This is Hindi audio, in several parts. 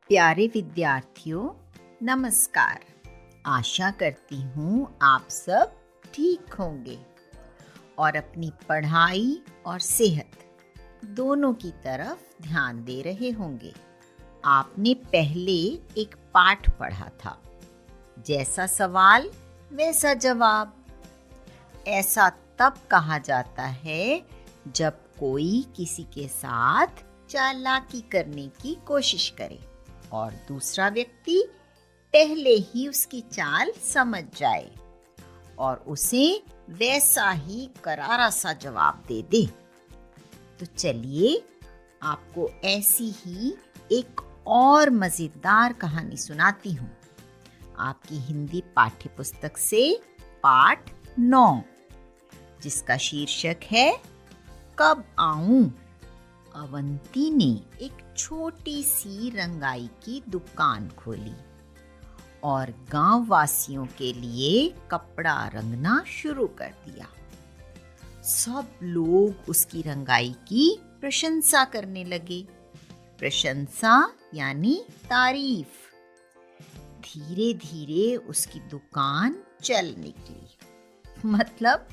प्यारे विद्यार्थियों, नमस्कार। आशा करती हूँ आप सब ठीक होंगे और अपनी पढ़ाई और सेहत दोनों की तरफ ध्यान दे रहे होंगे। आपने पहले एक पाठ पढ़ा था, जैसा सवाल वैसा जवाब। ऐसा तब कहा जाता है जब कोई किसी के साथ चालाकी करने की कोशिश करे और दूसरा व्यक्ति पहले ही उसकी चाल समझ जाए और उसे वैसा ही करारा सा जवाब दे दे। तो चलिए आपको ऐसी ही एक और मजेदार कहानी सुनाती हूँ, आपकी हिंदी पाठ्य पुस्तक से पाठ 9, जिसका शीर्षक है कब आऊं। अवंती ने एक छोटी सी रंगाई की दुकान खोली और गांव वासियों के लिए कपड़ा रंगना शुरू कर दिया। सब लोग उसकी रंगाई की प्रशंसा करने लगे। प्रशंसा यानी तारीफ। धीरे धीरे उसकी दुकान चल निकली। मतलब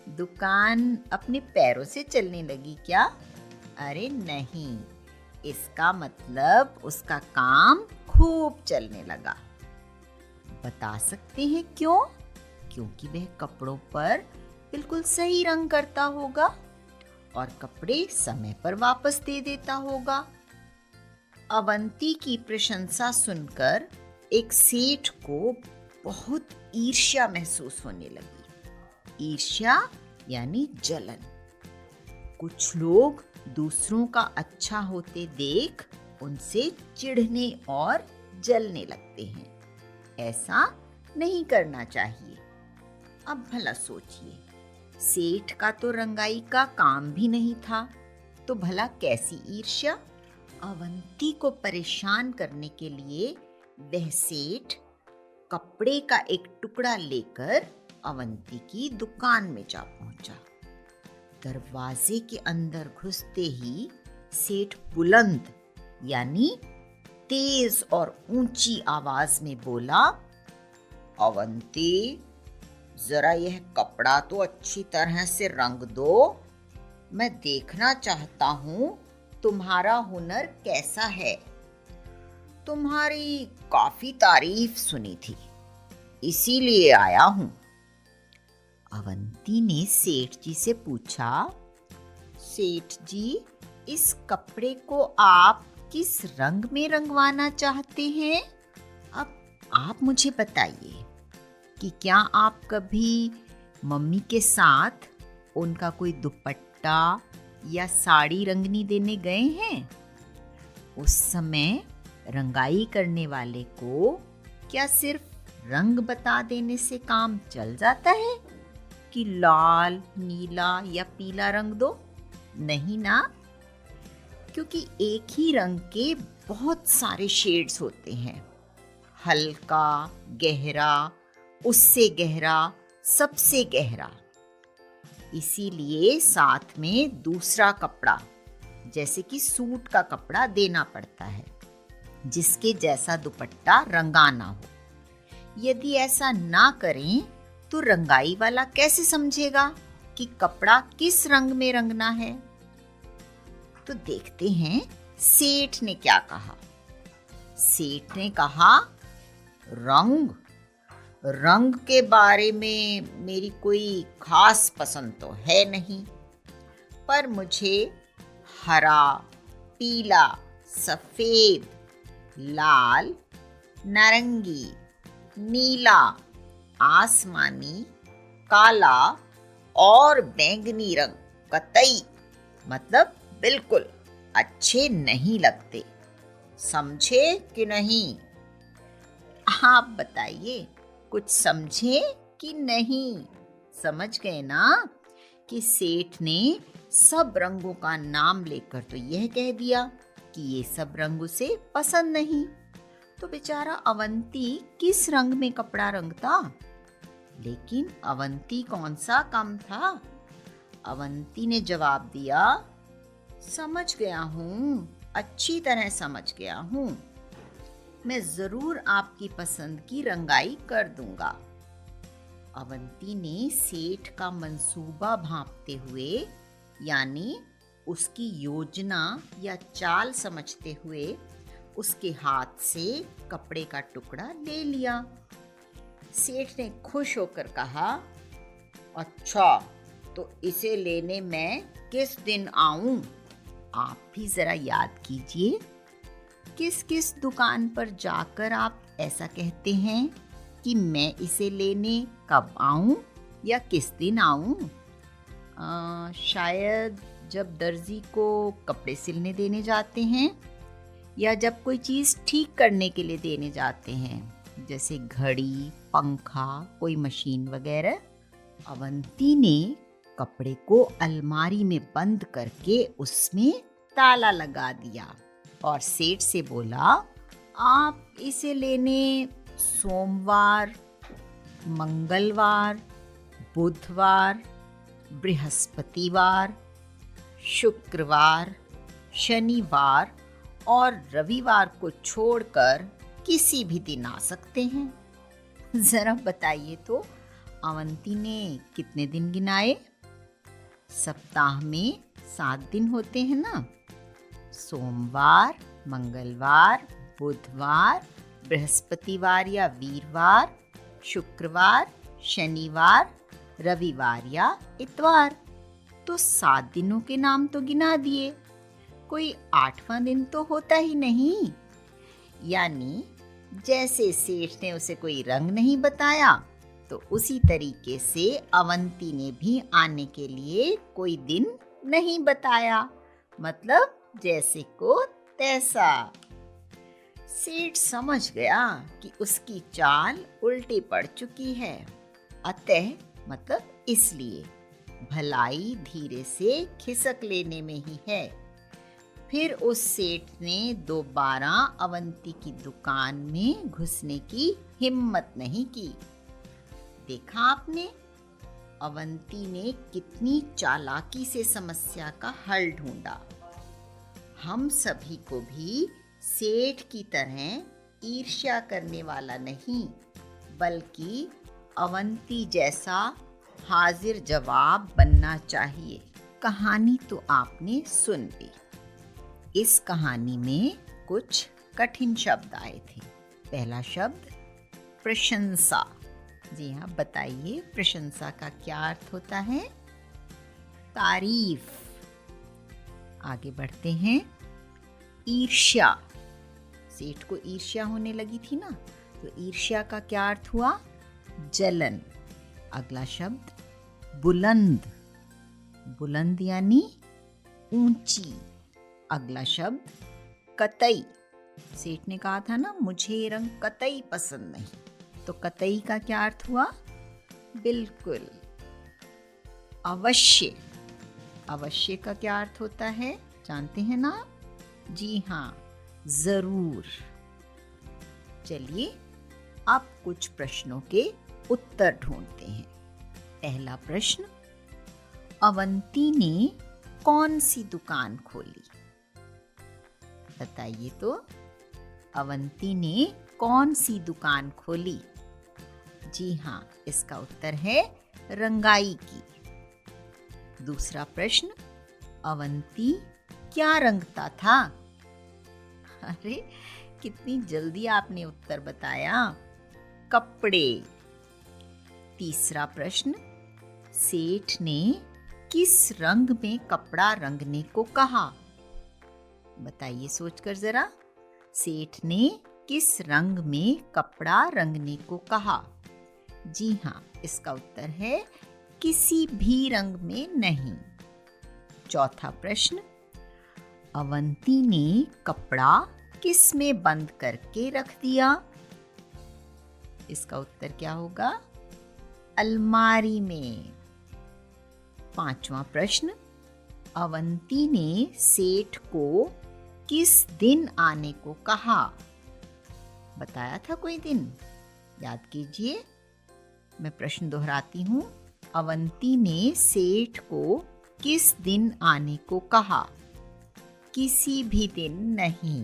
दुकान अपने पैरों से चलने लगी क्या? अरे नहीं, इसका मतलब उसका काम खूब चलने लगा। बता सकते हैं क्यों? क्योंकि वह कपड़ों पर बिल्कुल सही रंग करता होगा और कपड़े समय पर वापस दे देता होगा। अवंती की प्रशंसा सुनकर एक सेठ को बहुत ईर्ष्या महसूस होने लगी। ईर्ष्या यानी जलन। कुछ लोग दूसरों का अच्छा होते देख उनसे चिढ़ने और जलने लगते हैं। ऐसा नहीं करना चाहिए। अब भला सोचिए, सेठ का तो रंगाई का काम भी नहीं था, तो भला कैसी ईर्ष्या? अवंती को परेशान करने के लिए वह सेठ कपड़े का एक टुकड़ा लेकर अवंती की दुकान में जा पहुंचा। दरवाजे के अंदर घुसते ही सेठ बुलंद यानी तेज और ऊंची आवाज में बोला, अवंती, जरा यह कपड़ा तो अच्छी तरह से रंग दो। मैं देखना चाहता हूं तुम्हारा हुनर कैसा है। तुम्हारी काफी तारीफ सुनी थी, इसीलिए आया हूं। अवंती ने सेठ जी से पूछा, सेठ जी, इस कपड़े को आप किस रंग में रंगवाना चाहते हैं? अब आप मुझे बताइए कि क्या आप कभी मम्मी के साथ उनका कोई दुपट्टा या साड़ी रंगनी देने गए हैं? उस समय रंगाई करने वाले को क्या सिर्फ रंग बता देने से काम चल जाता है कि लाल, नीला या पीला रंग दो? नहीं ना, क्योंकि एक ही रंग के बहुत सारे शेड्स होते हैं। हल्का, गहरा, उससे गहरा, सबसे गहरा। इसीलिए साथ में दूसरा कपड़ा, जैसे कि सूट का कपड़ा देना पड़ता है, जिसके जैसा दुपट्टा रंगाना हो। यदि ऐसा ना करें तो रंगाई वाला कैसे समझेगा कि कपड़ा किस रंग में रंगना है? तो देखते हैं सेठ ने क्या कहा। सेठ ने कहा, रंग के बारे में मेरी कोई खास पसंद तो है नहीं, पर मुझे हरा, पीला, सफेद, लाल, नारंगी, नीला, आसमानी, काला और बैंगनी रंग कतई, मतलब बिल्कुल अच्छे नहीं लगते। समझे कि नहीं? आप बताइए, कुछ समझे कि नहीं? समझ गए ना कि सेठ ने सब रंगों का नाम लेकर तो यह कह दिया कि ये सब रंग उसे पसंद नहीं। तो बेचारा अवंती किस रंग में कपड़ा रंगता? लेकिन अवंती कौन सा कम था? अवंती ने जवाब दिया, समझ गया हूँ, अच्छी तरह समझ गया हूँ। मैं जरूर आपकी पसंद की रंगाई कर दूंगा। अवंती ने सेठ का मंसूबा भांपते हुए, यानी उसकी योजना या चाल समझते हुए, उसके हाथ से कपड़े का टुकड़ा ले लिया। सेठ ने खुश होकर कहा, अच्छा, तो इसे लेने मैं किस दिन आऊं? आप भी जरा याद कीजिए, किस किस दुकान पर जाकर आप ऐसा कहते हैं कि मैं इसे लेने कब आऊं या किस दिन आऊं? शायद जब दर्जी को कपड़े सिलने देने जाते हैं, या जब कोई चीज़ ठीक करने के लिए देने जाते हैं, जैसे घड़ी, पंखा, कोई मशीन वगैरह। अवंती ने कपड़े को अलमारी में बंद करके उसमें ताला लगा दिया और सेठ से बोला, आप इसे लेने सोमवार, मंगलवार, बुधवार, बृहस्पतिवार, शुक्रवार, शनिवार और रविवार को छोड़कर किसी भी दिन आ सकते हैं। जरा बताइए तो, अवंती ने कितने दिन गिनाए? सप्ताह में 7 दिन होते हैं ना? सोमवार, मंगलवार, बुधवार, बृहस्पतिवार या वीरवार, शुक्रवार, शनिवार, रविवार या इतवार। तो 7 दिनों के नाम तो गिना दिए, कोई 8वां दिन तो होता ही नहीं। यानी जैसे सेठ ने उसे कोई रंग नहीं बताया, तो उसी तरीके से अवंती ने भी आने के लिए कोई दिन नहीं बताया, मतलब जैसे को तैसा। सेठ समझ गया कि उसकी चाल उल्टी पड़ चुकी है, अतः मतलब इसलिए भलाई धीरे से खिसक लेने में ही है। फिर उस सेठ ने दोबारा अवंती की दुकान में घुसने की हिम्मत नहीं की। देखा आपने, अवंती ने कितनी चालाकी से समस्या का हल ढूंढा। हम सभी को भी सेठ की तरह ईर्ष्या करने वाला नहीं, बल्कि अवंती जैसा हाजिर जवाब बनना चाहिए। कहानी तो आपने सुन ली। इस कहानी में कुछ कठिन शब्द आए थे। पहला शब्द प्रशंसा। जी हाँ, बताइए प्रशंसा का क्या अर्थ होता है? तारीफ। आगे बढ़ते हैं। ईर्ष्या। सेठ को ईर्ष्या होने लगी थी ना, तो ईर्ष्या का क्या अर्थ हुआ? जलन। अगला शब्द बुलंद। बुलंद यानी ऊंची। अगला शब्द कतई। सेठ ने कहा था ना, मुझे ये रंग कतई पसंद नहीं, तो कतई का क्या अर्थ हुआ? बिल्कुल। अवश्य। अवश्य का क्या अर्थ होता है, जानते हैं ना? जी हाँ, जरूर। चलिए अब कुछ प्रश्नों के उत्तर ढूंढते हैं। पहला प्रश्न, अवंती ने कौन सी दुकान खोली? बताइए तो, अवंती ने कौन सी दुकान खोली? जी हाँ, इसका उत्तर है रंगाई की। दूसरा प्रश्न, अवंती क्या रंगता था? अरे कितनी जल्दी आपने उत्तर बताया, कपड़े। तीसरा प्रश्न, सेठ ने किस रंग में कपड़ा रंगने को कहा? बताइए सोचकर जरा, सेठ ने किस रंग में कपड़ा रंगने को कहा? जी हाँ, इसका उत्तर है किसी भी रंग में नहीं। चौथा प्रश्न, अवंती ने कपड़ा किस में बंद करके रख दिया? इसका उत्तर क्या होगा? अलमारी में। पांचवा प्रश्न, अवंती ने सेठ को किस दिन आने को कहा? बताया था कोई दिन? याद कीजिए, मैं प्रश्न दोहराती हूँ। अवंती ने सेठ को किस दिन आने को कहा? किसी भी दिन नहीं।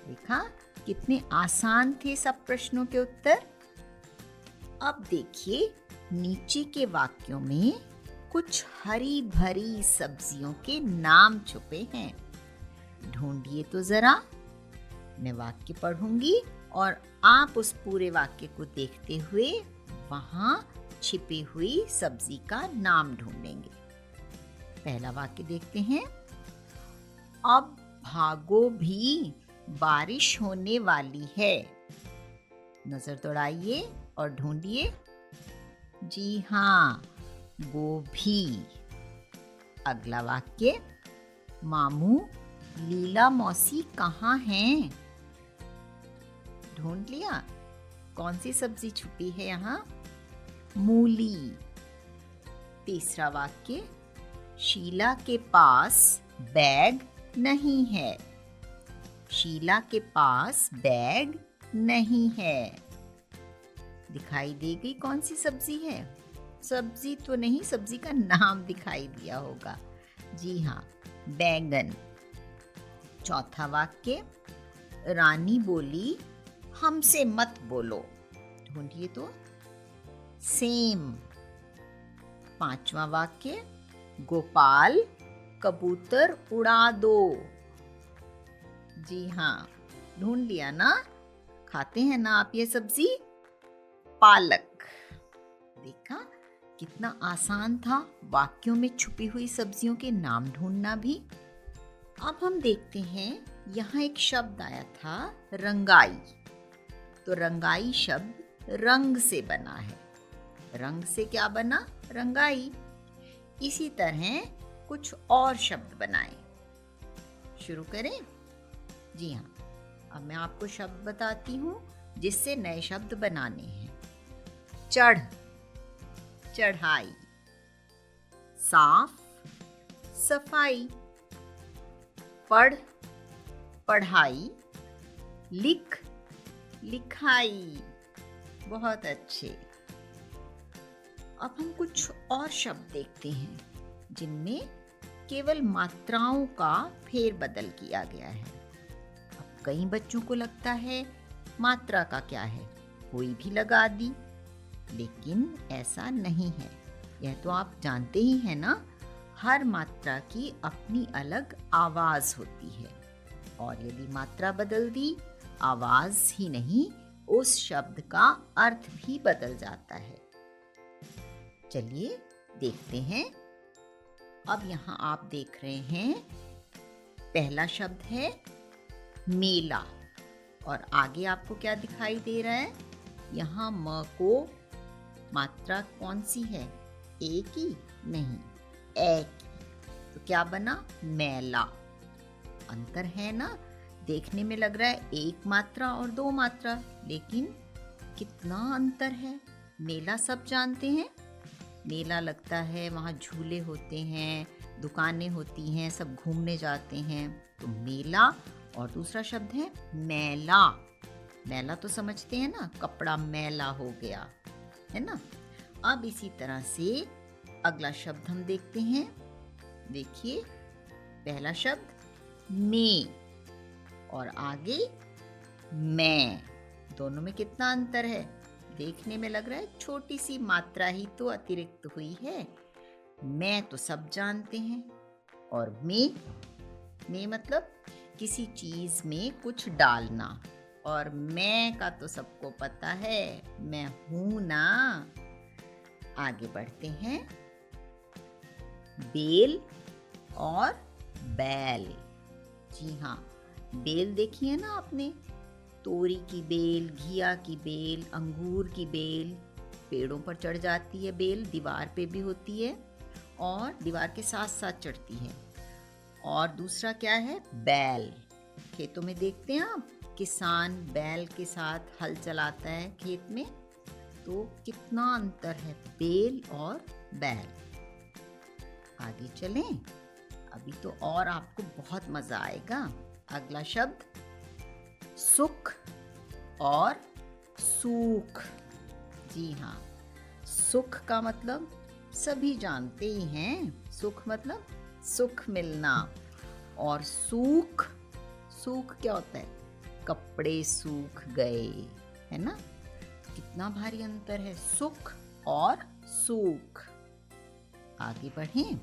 देखा, कितने आसान थे सब प्रश्नों के उत्तर। अब देखिए नीचे के वाक्यों में कुछ हरी भरी सब्जियों के नाम छुपे हैं। ढूंढिए तो जरा। मैं वाक्य पढ़ूंगी और आप उस पूरे वाक्य को देखते हुए वहां छिपी हुई सब्जी का नाम ढूंढेंगे। पहला वाक्य देखते हैं। अब भागो भी, बारिश होने वाली है। नजर दौड़ाइए और ढूंढिए। जी हाँ, गोभी। अगला वाक्य। मामू, लीला मौसी कहाँ हैं? ढूंढ लिया? कौन सी सब्जी छुपी है यहाँ? मूली। तीसरा वाक्य। शीला के पास बैग नहीं है। शीला के पास बैग नहीं है। दिखाई दे गई कौन सी सब्जी है? सब्जी तो नहीं, सब्जी का नाम दिखाई दिया होगा। जी हाँ, बैंगन। चौथा वाक्य। रानी बोली, हमसे मत बोलो। ढूंढिए तो। सेम। पांचवा वाक्य। गोपाल, कबूतर उड़ा दो। जी हाँ, ढूंढ लिया ना? खाते हैं ना आप ये सब्जी? पालक। देखा कितना आसान था वाक्यों में छुपी हुई सब्जियों के नाम ढूंढना भी। अब हम देखते हैं यहाँ एक शब्द आया था रंगाई। तो रंगाई शब्द रंग से बना है। रंग से क्या बना? रंगाई। इसी तरह कुछ और शब्द बनाएं। शुरू करें? जी हाँ, अब मैं आपको शब्द बताती हूँ जिससे नए शब्द बनाने हैं। चढ़, चढ़ाई। साफ, सफाई। पढ़, पढ़ाई। लिख, लिखाई। बहुत अच्छे। अब हम कुछ और शब्द देखते हैं जिनमें केवल मात्राओं का फेरबदल किया गया है। अब कई बच्चों को लगता है मात्रा का क्या है, कोई भी लगा दी, लेकिन ऐसा नहीं है। यह तो आप जानते ही हैं ना, हर मात्रा की अपनी अलग आवाज होती है और यदि मात्रा बदल दी, आवाज ही नहीं उस शब्द का अर्थ भी बदल जाता है। चलिए देखते हैं। अब यहाँ आप देख रहे हैं पहला शब्द है मेला और आगे आपको क्या दिखाई दे रहा है? यहाँ म को मात्रा कौन सी है? ए की? नहीं, ए की। तो क्या बना? मेला। अंतर है ना? देखने में लग रहा है एक मात्रा और दो मात्रा, लेकिन कितना अंतर है। मेला सब जानते हैं। मेला लगता है, वहाँ झूले होते हैं, दुकानें होती हैं, सब घूमने जाते हैं। तो मेला। और दूसरा शब्द है मैला। मैला तो समझते हैं ना, कपड़ा मैला हो गया, है ना? अब इसी तरह से अगला शब्द हम देखते हैं। देखिए, पहला शब्द में और आगे मैं। दोनों में कितना अंतर है? देखने में लग रहा है छोटी सी मात्रा ही तो अतिरिक्त हुई है। मैं तो सब जानते हैं और में मतलब किसी चीज में कुछ डालना, और मैं का तो सबको पता है, मैं हूं ना। आगे बढ़ते हैं। बेल और बैल। जी हाँ, बेल देखी है ना आपने? तोरी की बेल, घिया की बेल, अंगूर की बेल। पेड़ों पर चढ़ जाती है बेल, दीवार पे भी होती है और दीवार के साथ साथ चढ़ती है। और दूसरा क्या है? बैल। खेतों में देखते हैं आप, किसान बैल के साथ हल चलाता है खेत में। तो कितना अंतर है बेल और बैल। आगे चलें, अभी तो और आपको बहुत मजा आएगा। अगला शब्द सुख और सूख। जी हाँ, सुख का मतलब सभी जानते ही हैं। सुख मतलब सुख मिलना। और सूख, सूख क्या होता है? कपड़े सूख गए, है ना? कितना भारी अंतर है, सुख और सूख। आगे बढ़ें।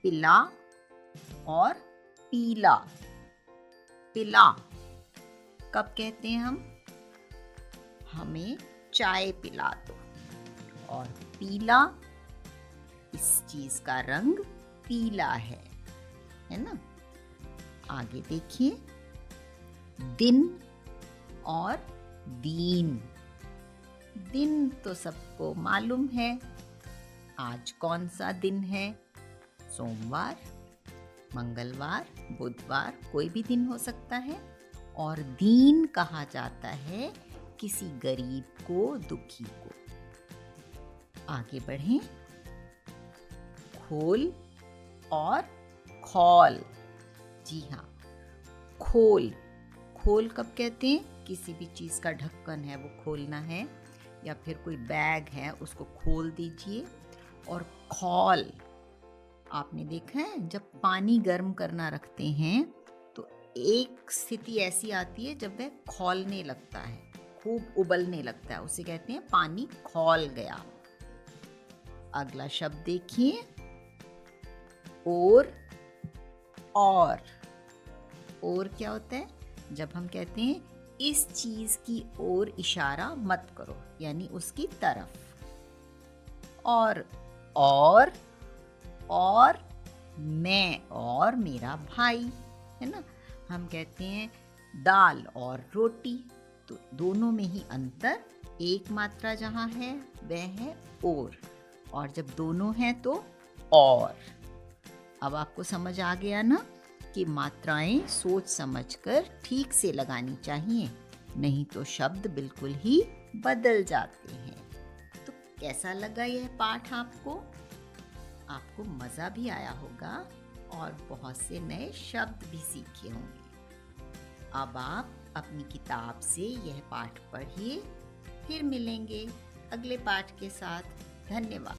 पिला और पीला। पिला कब कहते हैं हम? हमें चाय पिला दो। और पीला, इस चीज का रंग पीला है ना? आगे देखिए। दिन और दीन। दिन तो सबको मालूम है। आज कौन सा दिन है? सोमवार, मंगलवार, बुधवार, कोई भी दिन हो सकता है। और दीन कहा जाता है किसी गरीब को, दुखी को। आगे बढ़ें। खोल और खौल। जी हाँ, खोल। खोल कब कहते हैं? किसी भी चीज का ढक्कन है वो खोलना है, या फिर कोई बैग है उसको खोल दीजिए। और खौल, आपने देखा है जब पानी गर्म करना रखते हैं तो एक स्थिति ऐसी आती है जब वह खौलने लगता है, खूब उबलने लगता है, उसे कहते हैं पानी खौल गया। अगला शब्द देखिए। और क्या होता है? जब हम कहते हैं इस चीज की ओर इशारा मत करो, यानी उसकी तरफ। और मैं और मेरा भाई, है ना? हम कहते हैं दाल और रोटी, तो दोनों में ही अंतर, एक मात्रा जहाँ है वह है और जब दोनों हैं तो और। अब आपको समझ आ गया ना कि मात्राएं सोच समझकर ठीक से लगानी चाहिए, नहीं तो शब्द बिल्कुल ही बदल जाते हैं। तो कैसा लगा यह पाठ आपको? आपको मज़ा भी आया होगा और बहुत से नए शब्द भी सीखे होंगे। अब आप अपनी किताब से यह पाठ पढ़िए। फिर मिलेंगे अगले पाठ के साथ। धन्यवाद।